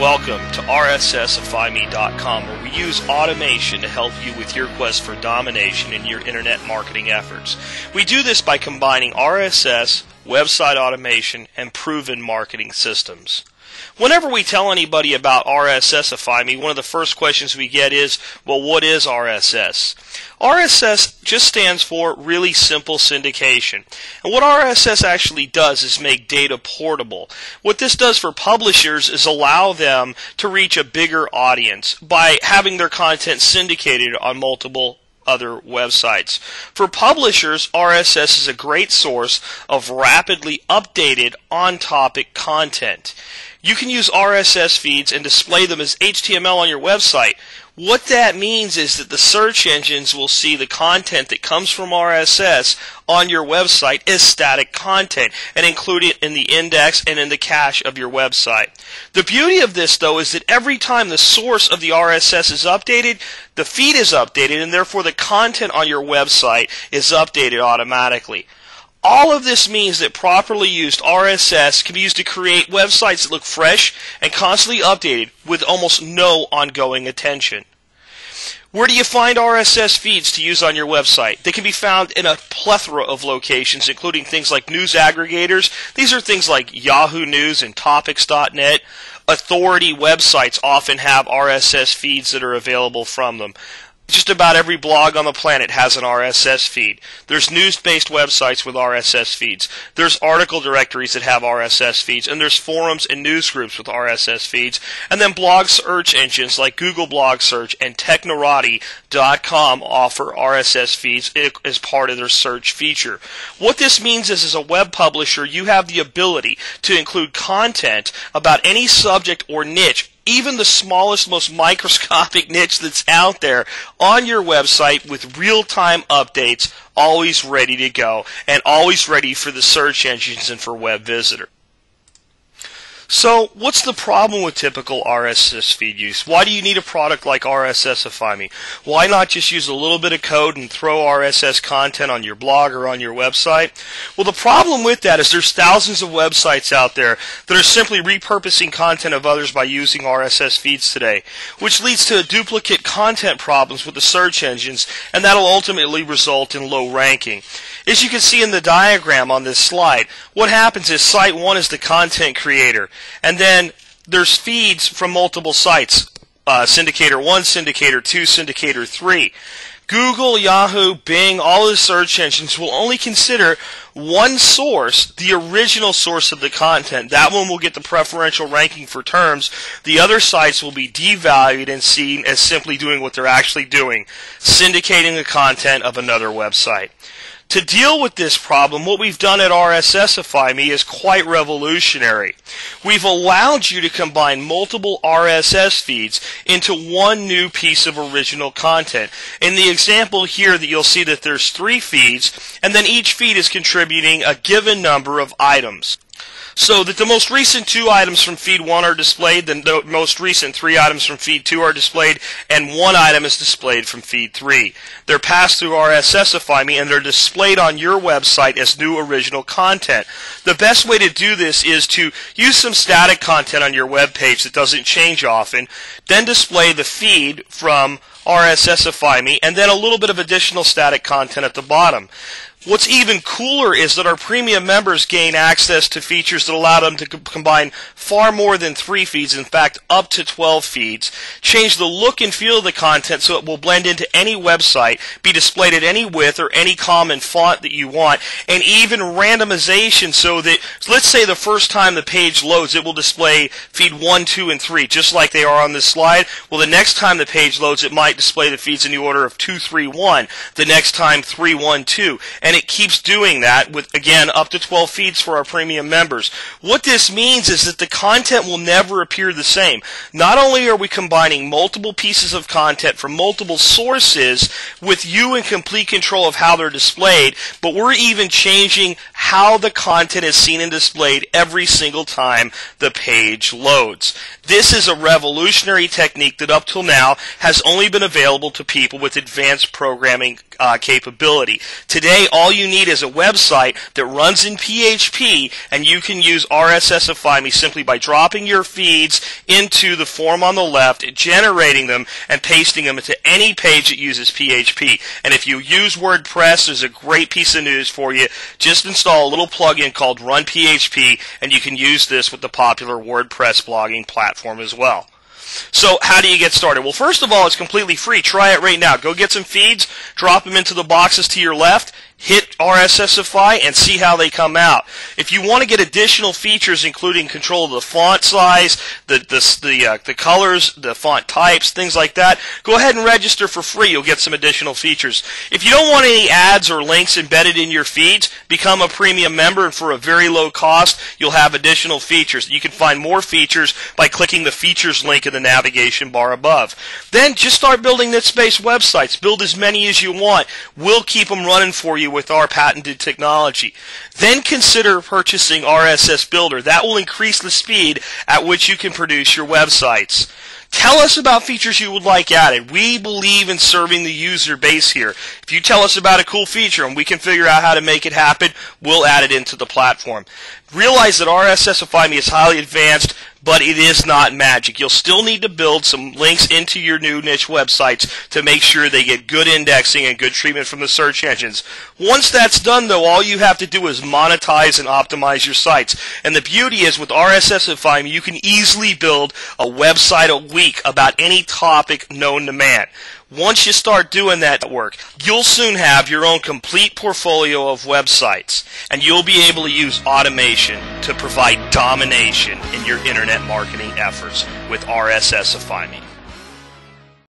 Welcome to RSSifyMe.com, where we use automation to help you with your quest for domination in your internet marketing efforts. We do this by combining RSS, website automation, and proven marketing systems. Whenever we tell anybody about RSSify.me, one of the first questions we get is, well, what is RSS? RSS just stands for really simple syndication. And what RSS actually does is make data portable. What this does for publishers is allow them to reach a bigger audience by having their content syndicated on multiple other websites. For publishers, RSS is a great source of rapidly updated on-topic content. You can use RSS feeds and display them as HTML on your website. What that means is that the search engines will see the content that comes from RSS on your website as static content and include it in the index and in the cache of your website. The beauty of this, though, is that every time the source of the RSS is updated, the feed is updated, and therefore the content on your website is updated automatically. All of this means that properly used RSS can be used to create websites that look fresh and constantly updated with almost no ongoing attention. Where do you find RSS feeds to use on your website? They can be found in a plethora of locations, including things like news aggregators. These are things like Yahoo News and Topics.net. Authority websites often have RSS feeds that are available from them. Just about every blog on the planet has an RSS feed. There's news-based websites with RSS feeds. There's article directories that have RSS feeds. And there's forums and news groups with RSS feeds. And then blog search engines like Google Blog Search and Technorati.com offer RSS feeds as part of their search feature. What this means is, as a web publisher, you have the ability to include content about any subject or niche, even the smallest, most microscopic niche that's out there, on your website with real-time updates, always ready to go, and always ready for the search engines and for web visitors. So, what's the problem with typical RSS feed use? Why do you need a product like RSSify.me? Why not just use a little bit of code and throw RSS content on your blog or on your website? Well, the problem with that is there's thousands of websites out there that are simply repurposing content of others by using RSS feeds today, which leads to duplicate content problems with the search engines, and that'll ultimately result in low ranking. As you can see in the diagram on this slide, what happens is Site 1 is the content creator, and then there's feeds from multiple sites, Syndicator 1, Syndicator 2, Syndicator 3. Google, Yahoo, Bing, all of the search engines will only consider one source, the original source of the content. That one will get the preferential ranking for terms. The other sites will be devalued and seen as simply doing what they're actually doing, syndicating the content of another website. To deal with this problem, what we've done at RSSify.me is quite revolutionary. We've allowed you to combine multiple RSS feeds into one new piece of original content. In the example here, that you'll see that there's 3 feeds, and then each feed is contributing a given number of items. So that the most recent 2 items from feed 1 are displayed, the most recent 3 items from feed 2 are displayed, and 1 item is displayed from feed 3. They're passed through RSSify.me, and they're displayed on your website as new original content. The best way to do this is to use some static content on your web page that doesn't change often, then display the feed from RSSify.me, and then a little bit of additional static content at the bottom. What's even cooler is that our premium members gain access to features that allow them to combine far more than 3 feeds, in fact up to 12 feeds, change the look and feel of the content so it will blend into any website, be displayed at any width or any common font that you want, and even randomization so that, let's say the first time the page loads, it will display feed 1, 2, and 3, just like they are on this slide. Well, the next time the page loads, it might display the feeds in the order of 2, 3, 1, the next time 3, 1, 2, and it keeps doing that with, again, up to 12 feeds for our premium members. What this means is that the content will never appear the same. Not only are we combining multiple pieces of content from multiple sources with you in complete control of how they're displayed, but we're even changing how the content is seen and displayed every single time the page loads. This is a revolutionary technique that up till now has only been available to people with advanced programming capability. Today, all all you need is a website that runs in PHP, and you can use RSSify Me simply by dropping your feeds into the form on the left, generating them, and pasting them into any page that uses PHP. And if you use WordPress, there's a great piece of news for you. Just install a little plugin called Run PHP, and you can use this with the popular WordPress blogging platform as well. So how do you get started? Well, first of all, it's completely free. Try it right now. Go get some feeds, drop them into the boxes to your left, hit RSSify, and see how they come out. If you want to get additional features, including control of the font size, the colors, the font types, things like that, go ahead and register for free. You'll get some additional features. If you don't want any ads or links embedded in your feeds, become a premium member, and for a very low cost, you'll have additional features. You can find more features by clicking the features link in the navigation bar above. Then just start building NITS-based websites. Build as many as you want. We'll keep them running for you with our patented technology. Then consider purchasing RSS Builder. That will increase the speed at which you can produce your websites. Tell us about features you would like added. We believe in serving the user base here. If you tell us about a cool feature and we can figure out how to make it happen, we'll add it into the platform. Realize that RSSify is highly advanced, but it is not magic. You'll still need to build some links into your new niche websites to make sure they get good indexing and good treatment from the search engines. Once that's done, though, all you have to do is monetize and optimize your sites. And the beauty is, with RSSify, you can easily build a website a week about any topic known to man. Once you start doing that work, you'll soon have your own complete portfolio of websites, and you'll be able to use automation to provide domination in your internet marketing efforts with RSSify.